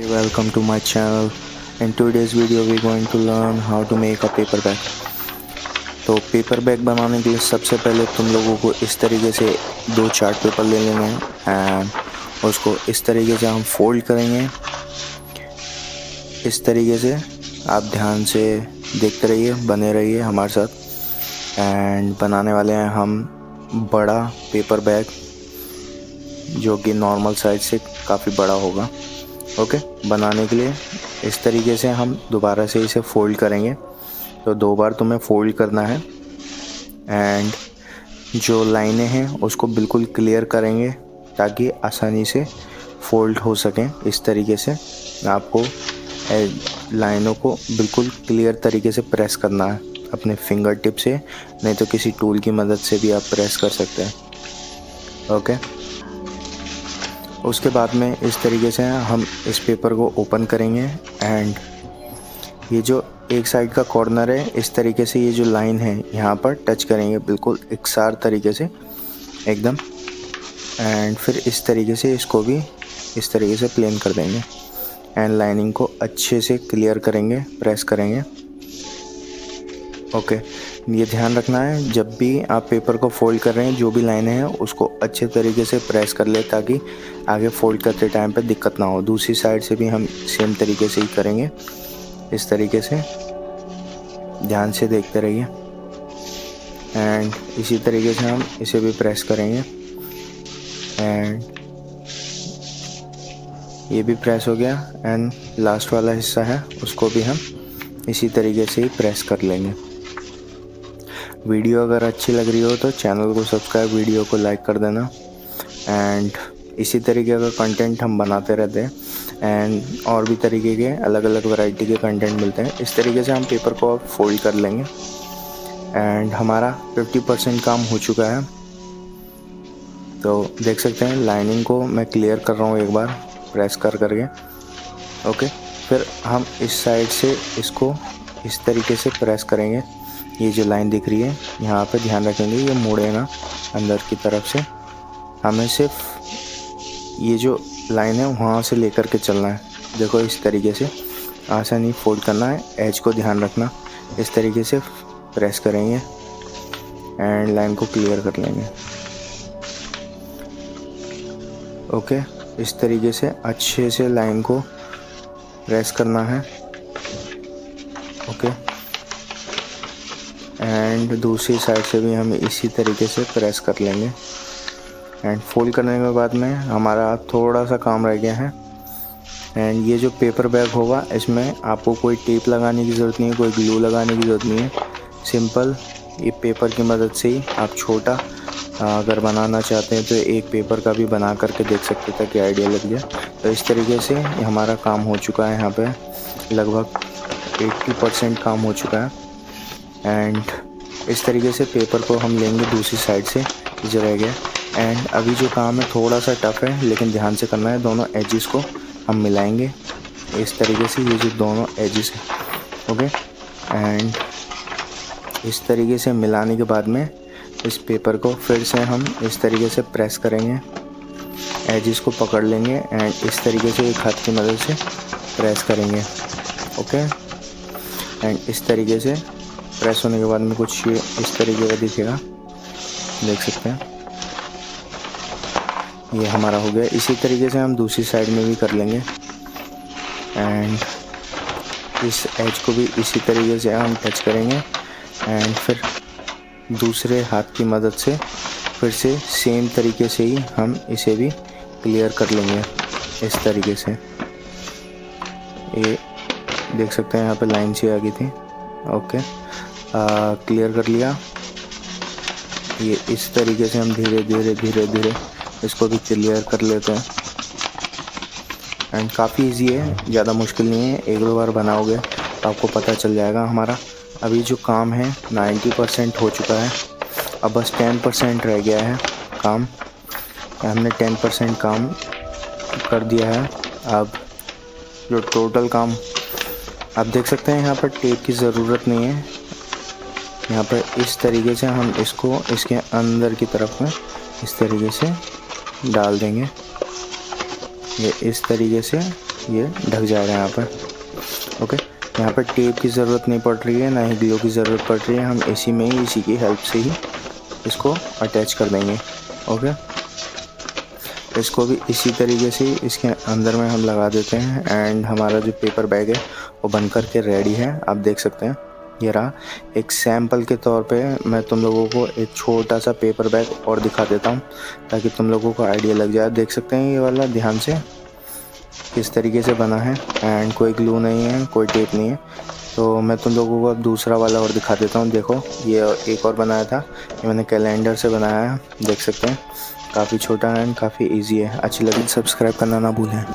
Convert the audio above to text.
Welcome to my channel. In today's video we are going to learn how to make a paper bag. तो paper bag बनाने के लिए सबसे पहले तुम लोगों को इस तरीके से 2 चार्ट पेपर ले लेने हैं एंड उसको इस तरीके से हम फोल्ड करेंगे। इस तरीके से आप ध्यान से देखते रहिए, बने रहिए हमारे साथ। एंड बनाने वाले हैं हम बड़ा पेपर बैग जो कि नॉर्मल साइज से काफ़ी बड़ा होगा। ओके, बनाने के लिए इस तरीके से हम दोबारा से इसे फोल्ड करेंगे। तो 2 बार तुम्हें फोल्ड करना है एंड जो लाइनें हैं उसको बिल्कुल क्लियर करेंगे ताकि आसानी से फोल्ड हो सकें। इस तरीके से आपको लाइनों को बिल्कुल क्लियर तरीके से प्रेस करना है अपने फिंगर टिप से, नहीं तो किसी टूल की मदद से भी आप प्रेस कर सकते हैं। ओके, उसके बाद में इस तरीके से हम इस पेपर को ओपन करेंगे एंड ये जो एक साइड का कॉर्नर है इस तरीके से ये जो लाइन है यहाँ पर टच करेंगे बिल्कुल एकसार तरीके से एकदम। एंड फिर इस तरीके से इसको भी इस तरीके से प्लेन कर देंगे एंड लाइनिंग को अच्छे से क्लियर करेंगे, प्रेस करेंगे। ओके, ये ध्यान रखना है जब भी आप पेपर को फोल्ड कर रहे हैं जो भी लाइनें हैं उसको अच्छे तरीके से प्रेस कर ले ताकि आगे फोल्ड करते टाइम पे दिक्कत ना हो। दूसरी साइड से भी हम सेम तरीके से ही करेंगे। इस तरीके से ध्यान से देखते रहिए एंड इसी तरीके से हम इसे भी प्रेस करेंगे एंड ये भी प्रेस हो गया। एंड लास्ट वाला हिस्सा है उसको भी हम इसी तरीके से ही प्रेस कर लेंगे। वीडियो अगर अच्छी लग रही हो तो चैनल को सब्सक्राइब, वीडियो को लाइक कर देना एंड इसी तरीके का कंटेंट हम बनाते रहते हैं एंड और भी तरीके के अलग अलग वैरायटी के कंटेंट मिलते हैं। इस तरीके से हम पेपर को अब फोल्ड कर लेंगे एंड हमारा 50% काम हो चुका है। तो देख सकते हैं लाइनिंग को मैं क्लियर कर रहा हूँ एक बार प्रेस कर करके। ओके, फिर हम इस साइड से इसको इस तरीके से प्रेस करेंगे। ये जो लाइन दिख रही है यहाँ पे ध्यान रखेंगे ये मुड़े ना अंदर की तरफ से। हमें सिर्फ ये जो लाइन है वहाँ से लेकर के चलना है। देखो इस तरीके से आसानी फोल्ड करना है, एज को ध्यान रखना। इस तरीके से प्रेस करेंगे एंड लाइन को क्लियर कर लेंगे। ओके, इस तरीके से अच्छे से लाइन को प्रेस करना है। ओके, एंड दूसरी साइड से भी हम इसी तरीके से प्रेस कर लेंगे एंड फोल्ड करने के बाद में हमारा थोड़ा सा काम रह गया है। एंड ये जो पेपर बैग होगा इसमें आपको कोई टेप लगाने की ज़रूरत नहीं है, कोई ग्लू लगाने की ज़रूरत नहीं है। सिंपल ये पेपर की मदद से ही आप छोटा अगर बनाना चाहते हैं तो एक पेपर का भी बना करके देख सकते ताकि आइडिया लग जाए। तो इस तरीके से हमारा काम हो चुका है। यहाँ पे लगभग 80% काम हो चुका है एंड इस तरीके से पेपर को हम लेंगे दूसरी साइड से जो रह गया। एंड अभी जो काम है थोड़ा सा टफ है लेकिन ध्यान से करना है। दोनों एजेस को हम मिलाएंगे इस तरीके से, ये जो दोनों एजेस हैं। ओके, एंड इस तरीके से मिलाने के बाद में इस पेपर को फिर से हम इस तरीके से प्रेस करेंगे, एजेस को पकड़ लेंगे एंड इस तरीके से एक हाथ की मदद से प्रेस करेंगे। ओके, एंड इस तरीके से प्रेस होने के बाद में कुछ इस तरीके का दिखेगा, देख सकते हैं। ये हमारा हो गया। इसी तरीके से हम दूसरी साइड में भी कर लेंगे एंड इस एज को भी इसी तरीके से हम टच करेंगे एंड फिर दूसरे हाथ की मदद से फिर से सेम तरीके से ही हम इसे भी क्लियर कर लेंगे इस तरीके से। ये देख सकते हैं यहाँ पे लाइन सी आ गई थी। ओके, क्लियर कर लिया। ये इस तरीके से हम धीरे धीरे इसको भी क्लियर कर लेते हैं एंड काफ़ी इजी है, ज़्यादा मुश्किल नहीं है। 1-2 बार बनाओगे तो आपको पता चल जाएगा। हमारा अभी जो काम है 90% हो चुका है, अब बस 10% रह गया है काम। हमने 10% काम कर दिया है। अब जो टोटल काम आप देख सकते हैं यहाँ पर टेप की ज़रूरत नहीं है। यहाँ पर इस तरीके से हम इसको इसके अंदर की तरफ में इस तरीके से डाल देंगे। ये इस तरीके से ये ढक जाएगा यहाँ पर। ओके, यहाँ पर टेप की ज़रूरत नहीं पड़ रही है, ना ही ग्लू की ज़रूरत पड़ रही है। हम इसी में ही, इसी की हेल्प से ही इसको अटैच कर देंगे। ओके, इसको भी इसी तरीके से इसके अंदर में हम लगा देते हैं एंड हमारा जो पेपर बैग है वो बन कर के रेडी है। आप देख सकते हैं, ये रहा। एक सैम्पल के तौर पे मैं तुम लोगों को एक छोटा सा पेपर बैग और दिखा देता हूँ ताकि तुम लोगों को आइडिया लग जाए। देख सकते हैं ये वाला ध्यान से किस तरीके से बना है एंड कोई ग्लू नहीं है, कोई टेप नहीं है। तो मैं तुम लोगों को अब दूसरा वाला और दिखा देता हूँ। देखो, ये एक और बनाया था, ये मैंने कैलेंडर से बनाया है। देख सकते हैं काफ़ी छोटा है एंड काफ़ी इजी है। अच्छी लगी सब्सक्राइब करना ना भूलें।